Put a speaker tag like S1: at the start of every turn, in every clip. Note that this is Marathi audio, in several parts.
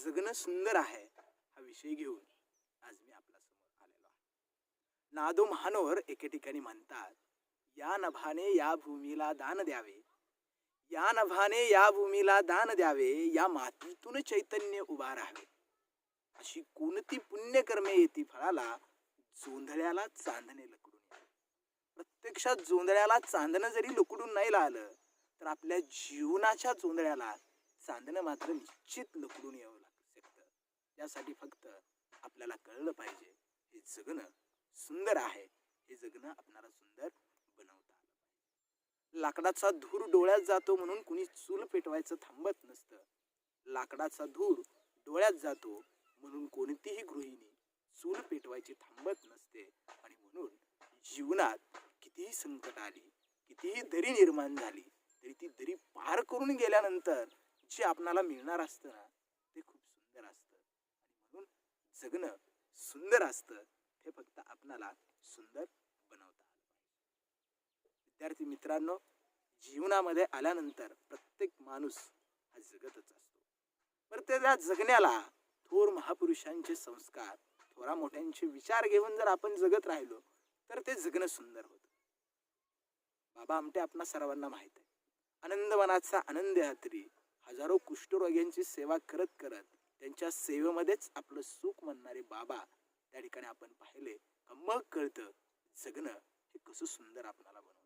S1: जगणं सुंदर आहे हा विषय घेऊन आज मी आपल्या समोर आलेलो आहे. नादो महानोर एके ठिकाणी म्हणतात, या नभाने या भूमीला दान द्यावे, या नभाने या भूमीला दान द्यावे, या मातीतून चैतन्य उभा राहावे. अशी कोणती पुण्यकर्मे येती फळाला, जोंधळ्याला चांदणे लकडून यावे. प्रत्यक्षात जोंधळ्याला चांदणं जरी लकडून नाही आलं तर आपल्या जीवनाच्या जोंधळ्याला चांदणं मात्र निश्चित लकडून यावं शकतं. त्यासाठी फक्त आपल्याला कळलं पाहिजे हे जगणं सुंदर आहे, हे जगणं आपल्याला सुंदर बनवता आलं पाहिजे. लाकडाचा धूर डोळ्यात जातो म्हणून कुणी चूल पेटवायचं थांबत नसतं. लाकडाचा धूर डोळ्यात जातो म्हणून कोणतीही गृहिणी चूल पेटवायची थांबत नसते. आणि म्हणून जीवनात कितीही संकट आली, कितीही दरी निर्माण झाली तरी ती दरी पार करून गेल्यानंतर जे आपणाला मिळणार असतं ना ते खूप सुंदर असतं. आणि म्हणून जगणं सुंदर असतं, हे फक्त आपणाला सुंदर बनवता आलं पाहिजे. विद्यार्थी मित्रांनो, जीवनामध्ये आल्यानंतर प्रत्येक माणूस हा जगतच असतो. पण त्या जगण्याला थोर महापुरुषांचे संस्कार, थोरा मोठ्यांचे विचार घेऊन जर आपण जगत राहिलो तर ते जगणं सुंदर होतं. बाबा आमटे आपणा सर्वांना माहित आहे, आनंदवनाचा आनंद यात्री हजारो कुष्ठरोग्यांची सेवा करत करत त्यांच्या सेवेमध्येच आपलं सुख म्हणणारे बाबा त्या ठिकाणी आपण पाहिले. मग कळतं जगणं हे कसं सुंदर आपल्याला बनवतंय.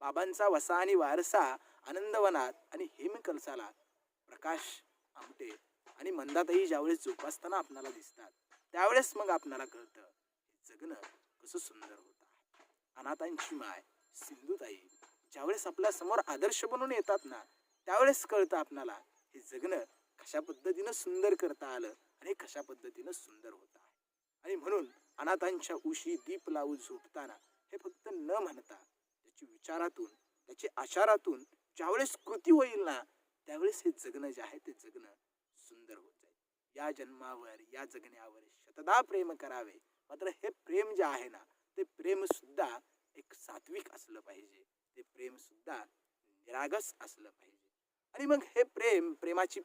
S1: बाबांचा वसा आणि वारसा आनंदवनात आणि हेमकलसाला प्रकाश आमटे आणि मंदाताई ज्यावेळेस जोपासताना आपल्याला दिसतात त्यावेळेस मग आपल्याला कळतं जगणं कसं सुंदर होत आहे. अनाथांची माय सिंधुताई ज्यावेळेस आपल्या समोर आदर्श बनून येतात ना त्यावेळेस कळतं आपल्याला हे जगणं कशा पद्धतीनं सुंदर करता आलं आणि कशा पद्धतीनं सुंदर होत आहे. आणि म्हणून अनाथांच्या उशी दीप लावून झोपताना हे फक्त न म्हणता त्याची विचारातून, त्याची आचारातून ज्यावेळेस कृती होईल ना त्यावेळेस हे जगणं जे आहे ते जगणं सुंदर होत जाईल. या जन्मावर या जगण्यावर शतदा प्रेम करावे. मात्र हे प्रेम जे आहे ना ते प्रेम सुद्धा एक सात्विक असलं पाहिजे, ते प्रेम सुद्धा निरागस असलं पाहिजे. आणि मग हे प्रेमाची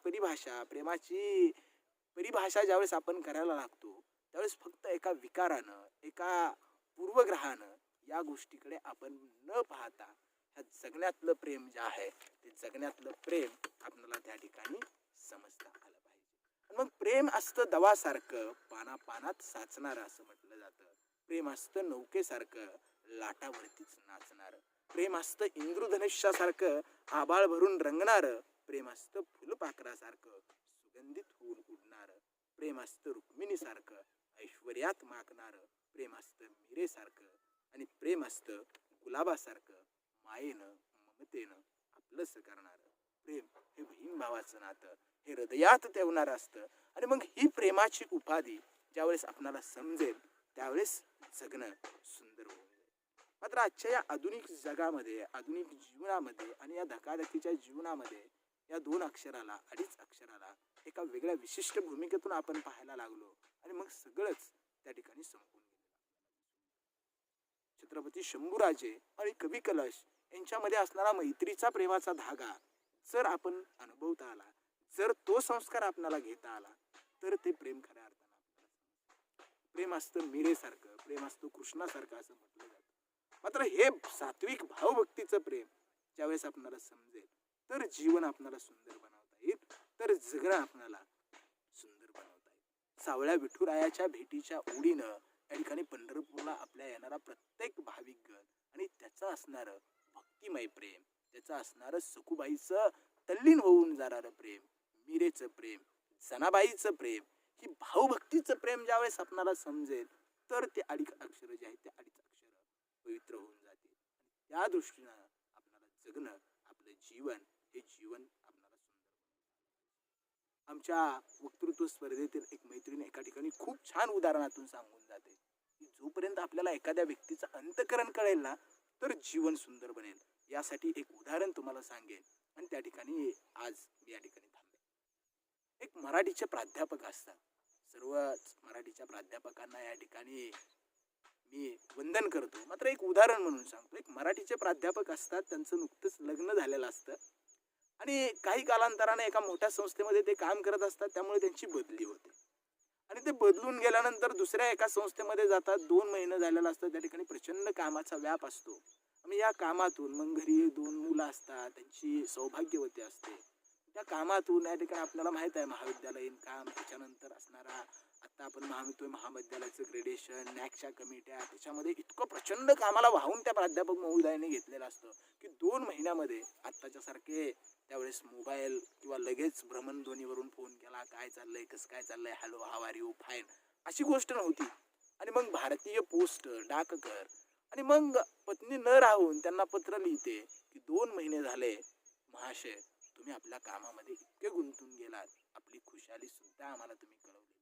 S1: परिभाषा ज्यावेळेस आपण करायला लागतो त्यावेळेस फक्त एका विकारानं, एका पूर्वग्रहानं या गोष्टीकडे आपण न पाहता ह्या जगण्यातलं प्रेम जे आहे ते जगण्यातलं प्रेम आपल्याला त्या ठिकाणी समजता आलं पाहिजे. मग प्रेम असतं दवासारखं पानापानात साचणारं असं म्हटलं जातं. प्रेम असतं नौकेसारखं लाटावरतीच नाचणारं. प्रेम असतं इंद्रधनुष्यासारखं आभाळ भरून रंगणारं. प्रेम असतं फुलपाखरासारखं सुगंधित होऊन उडणारं. प्रेम असतं रुक्मिणीसारखं ऐश्वर्यात माखणारं. प्रेम असतं मीरेसारखं आणि प्रेम असतं गुलाबासारखं मायेनं ममतेनं आपलंसं करणारं. प्रेम हे बहीण भावाचं नातं हे हृदयात ठेवणारं असतं. आणि मग ही प्रेमाची उपाधी ज्यावेळेस आपणाला समजेल त्यावेळेस जगणं सुंदर होईल. मात्र आजच्या या आधुनिक जगामध्ये, आधुनिक जीवनामध्ये आणि या धकाधकीच्या जीवनामध्ये या दोन अक्षराला, अडीच अक्षराला एका वेगळ्या विशिष्ट भूमिकेतून आपण पाहायला लागलो आणि मग सगळंच त्या ठिकाणी संपून गेलं. छत्रपती शंभूराजे आणि कवी कलश यांच्यामध्ये असणारा मैत्रीचा प्रेमाचा धागा जर आपण अनुभवता आला, जर तो संस्कार आपल्याला घेता आला तर ते प्रेम खऱ्या अर्थानं प्रेम असतं मीरेसारखं, प्रेम असतं कृष्णासारखं असं म्हटलं जातं. मात्र हे सात्विक भावभक्तीचं प्रेम ज्यावेळेस आपल्याला समजेल तर जीवन आपल्याला सुंदर बनवता येईल, तर जगणं आपल्याला सुंदर बनवता येईल. सावळ्या विठुरायाच्या भेटीच्या ओढीनं या ठिकाणी पंढरपूरला आपल्या येणारा प्रत्येक भाविकगण आणि त्याचं असणारं भक्तिमय प्रेम, त्याचं असणारं सखुबाईचं तल्लीन होऊन जाणारं प्रेम, मीरेचं प्रेम, जनाबाईचं प्रेम, ही भावभक्तीचं प्रेम ज्यावेळेस आपल्याला समजेल तर ते अडीच अक्षर जे आहेत ते अडीच अक्षर पवित्र होऊन जातील. त्या दृष्टीनं आपल्याला जगणं, आपलं जीवन हे जीवन आपल्याला सुंदर बनवतं. आमच्या वक्तृत्व स्पर्धेतील एक मैत्रीण एका ठिकाणी खूप छान उदाहरणातून सांगून जाते की जोपर्यंत आपल्याला एखाद्या व्यक्तीचं अंतःकरण कळेल ना तर जीवन सुंदर बनेल. यासाठी एक उदाहरण तुम्हाला सांगेन आणि त्या ठिकाणी आज मी या ठिकाणी थांबेन. एक मराठीचे प्राध्यापक असतात. सर्वच मराठीच्या प्राध्यापकांना या ठिकाणी मी वंदन करतो. मात्र एक उदाहरण म्हणून सांगतो. एक मराठीचे प्राध्यापक असतात, त्यांचं नुकतंच लग्न झालेलं असतं. आणि काही कालांतराने एका मोठ्या संस्थेमध्ये ते काम करत असतात, त्यामुळे त्यांची बदली होते आणि ते बदलून गेल्यानंतर दुसऱ्या एका संस्थेमध्ये जातात. 2 महिने झालेला असतात, त्या ठिकाणी प्रचंड कामाचा व्याप असतो आणि या कामातून मग घरी 2 मुलं असतात, त्यांची सौभाग्यवती असते. त्या कामातून या ठिकाणी आपल्याला माहित आहे महाविद्यालयीन काम, त्याच्यानंतर असणारा आता आपण महाविद्यालयाचं ग्रेडेशन, नॅकच्या कमिट्या, त्याच्यामध्ये इतकं प्रचंड कामाला वाहून त्या प्राध्यापक महोदयाने घेतलेलं असतं की 2 महिन्यामध्ये आत्ताच्या सारखे त्यावेळेस मोबाईल किंवा लगेच भ्रमणध्वनीवरून फोन केला, काय चाललंय, कसं काय चाललंय, hello, how are you, fine, अशी गोष्ट नव्हती. आणि मग भारतीय पोस्ट, डाकघर आणि मग पत्नी न राहून त्यांना पत्र लिहिते की 2 महिने झाले महाशय, तुम्ही आपल्या कामामध्ये इतके गुंतून गेलात, आपली खुशाली सुद्धा आम्हाला तुम्ही कळवलेली नाही.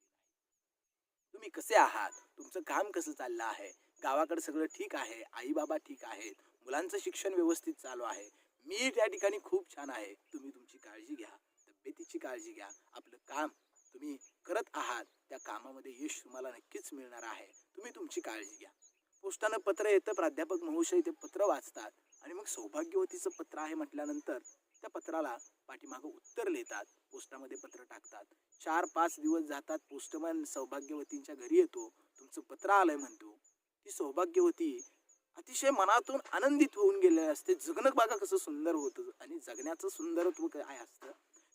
S1: तुम्ही कसे आहात, तुमचं काम कसं चाललं आहे, गावाकडे सगळं ठीक आहे, आई बाबा ठीक आहेत, मुलांचं शिक्षण व्यवस्थित चालू आहे, मी त्या ठिकाणी खूप छान आहे, तुम्ही तुमची काळजी घ्या, तब्येतीची काळजी घ्या, आपलं काम तुम्ही करत आहात, त्या कामामध्ये यश तुम्हाला नक्कीच मिळणार आहे, तुम्ही तुमची काळजी घ्या. पोस्टानं पत्र येतं, प्राध्यापक महोदय ते पत्र वाचतात आणि मग सौभाग्यवतीचं पत्र आहे म्हटल्यानंतर त्या पत्राला पाठीमागं उत्तर लिहितात, पोस्टामध्ये पत्र टाकतात. 4-5 दिवस जातात, पोस्टमन सौभाग्यवतींच्या घरी येतो, तुमचं पत्र आलंय म्हणतो. ती सौभाग्यवती अतिशय मनातून आनंदित होऊन गेलेली असते. जगणं बघा कसं सुंदर होतं आणि जगण्याचं सुंदरत्व काय असतं,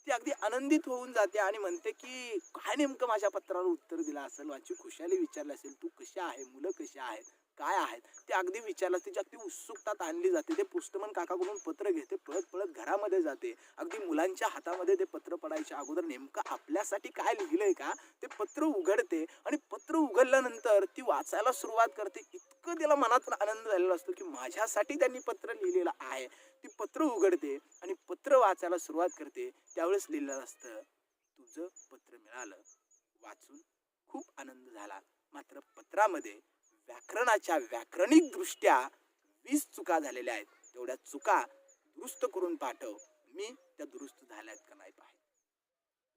S1: ती अगदी आनंदित होऊन जाते आणि म्हणते की काय नेमकं माझ्या पत्राला उत्तर दिलं असेल, माझी खुशाली विचारली असेल, तू कशी आहे, मुलं कशी आहेत, काय आहेत, ते अगदी विचारलं, तिची अगदी उत्सुकता आणली जाते. ते पोस्टमन काकाकडून पत्र घेते, पळत पळत घरामध्ये जाते. अगदी मुलांच्या हातामध्ये ते पत्र पडायच्या अगोदर नेमकं आपल्यासाठी काय लिहिलंय का ते पत्र उघडते आणि पत्र उघडल्यानंतर ती वाचायला सुरुवात करते. इतकं तिला मनातून आनंद झालेला असतो की माझ्यासाठी त्यांनी पत्र लिहिलेलं आहे. ती पत्र उघडते आणि पत्र वाचायला सुरुवात करते. त्यावेळेस लिहिलेलं असतं, तुझं पत्र मिळालं, वाचून खूप आनंद झाला, मात्र पत्रामध्ये व्याकरणिक दृष्ट्या 20 चुका झालेल्या आहेत, तेवढ्या चुका दुरुस्त करून पाठव, मी त्या दुरुस्त झाल्यात का नाही पाहिजे.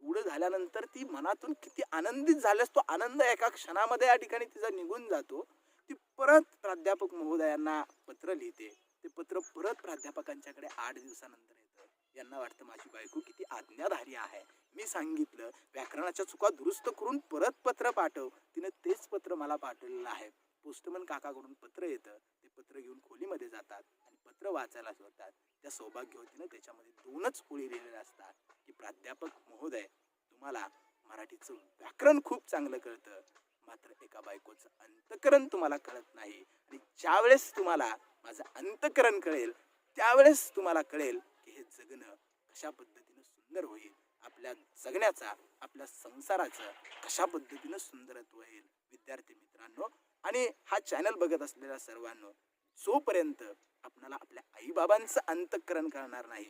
S1: एवढं झाल्यानंतर ती मनातून किती आनंदित झाल्यास तो आनंद एका क्षणामध्ये या ठिकाणी तिचा निघून जातो. ती परत प्राध्यापक महोदयांना पत्र लिहिते. ते पत्र परत प्राध्यापकांच्याकडे 8 दिवसानंतर येतं. यांना वाटतं माझी बायको किती आज्ञाधारी आहे, मी सांगितलं व्याकरणाच्या चुका दुरुस्त करून परत पत्र पाठव, तिने तेच पत्र मला पाठवलेलं आहे. पोस्टमन काकाकडून पत्र येतं, ते पत्र घेऊन खोलीमध्ये जातात आणि पत्र वाचायला सुरुवात. त्या सौभाग्यवतीनं त्याच्यामध्ये 2च ओळी लिहिलेल्या असतात की प्राध्यापक महोदय, तुम्हाला मराठीचं व्याकरण खूप चांगलं कळतं, मात्र एका बायकोचं अंतकरण तुम्हाला कळत नाही आणि ज्यावेळेस तुम्हाला माझं अंतकरण कळेल त्यावेळेस तुम्हाला कळेल की हे जगणं कशा पद्धतीनं सुंदर होईल, आपल्या जगण्याचा, आपल्या संसाराचं कशा पद्धतीनं सुंदरत्व होईल. विद्यार्थी मित्रांनो आणि हा चॅनल बघत असलेल्या सर्वांनो, जोपर्यंत आपल्याला आपल्या आईबाबांचं अंतःकरण कळणार नाही,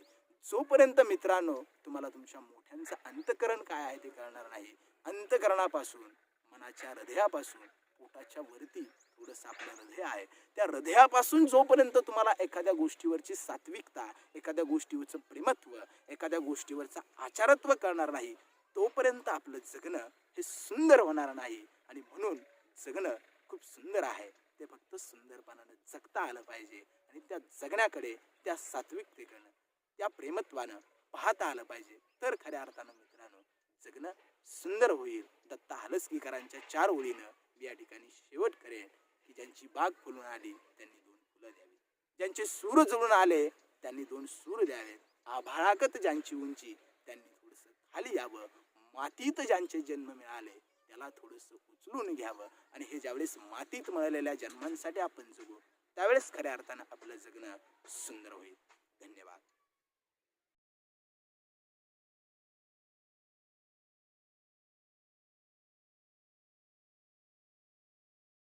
S1: जोपर्यंत मित्रांनो तुम्हाला तुमच्या मोठ्यांचं अंतःकरण काय आहे ते कळणार नाही, अंतःकरणापासून, मनाच्या हृदयापासून, पोटाच्या वरती थोडंसं आपलं हृदय आहे, त्या हृदयापासून जोपर्यंत तुम्हाला एखाद्या गोष्टीवरची सात्विकता, एखाद्या गोष्टीवरचं प्रेमत्व, एखाद्या गोष्टीवरचं आचारत्व कळणार नाही, तोपर्यंत आपलं जगणं हे सुंदर होणार नाही. आणि म्हणून जगणं खूप सुंदर आहे, ते फक्त सुंदरपणानं जगता आलं पाहिजे आणि त्या जगण्याकडे, त्या सात्विकतेकडे, त्या प्रेमत्वानं पाहता आलं पाहिजे, तर खऱ्या अर्थानं मित्रांनो जगणं सुंदर होईल. दत्ता हलसगीकरांच्या 4 ओळीनं मी या ठिकाणी शेवट करेन की ज्यांची बाग फुलून आली त्यांनी 2 फुलं द्यावी, ज्यांचे सूर जुळून आले त्यांनी 2 सूर द्यावेत, आभाळागत ज्यांची उंची त्यांनी थोडंसं खाली यावं, मातीत ज्यांचे जन्म मिळाले त्याला थोडंसं उचलून घ्यावं आणि हे ज्यावेळेस मातीत मिळालेल्या जन्मांसाठी आपण जगू त्यावेळेस खऱ्या अर्थानं आपलं जगणं सुंदर होईल.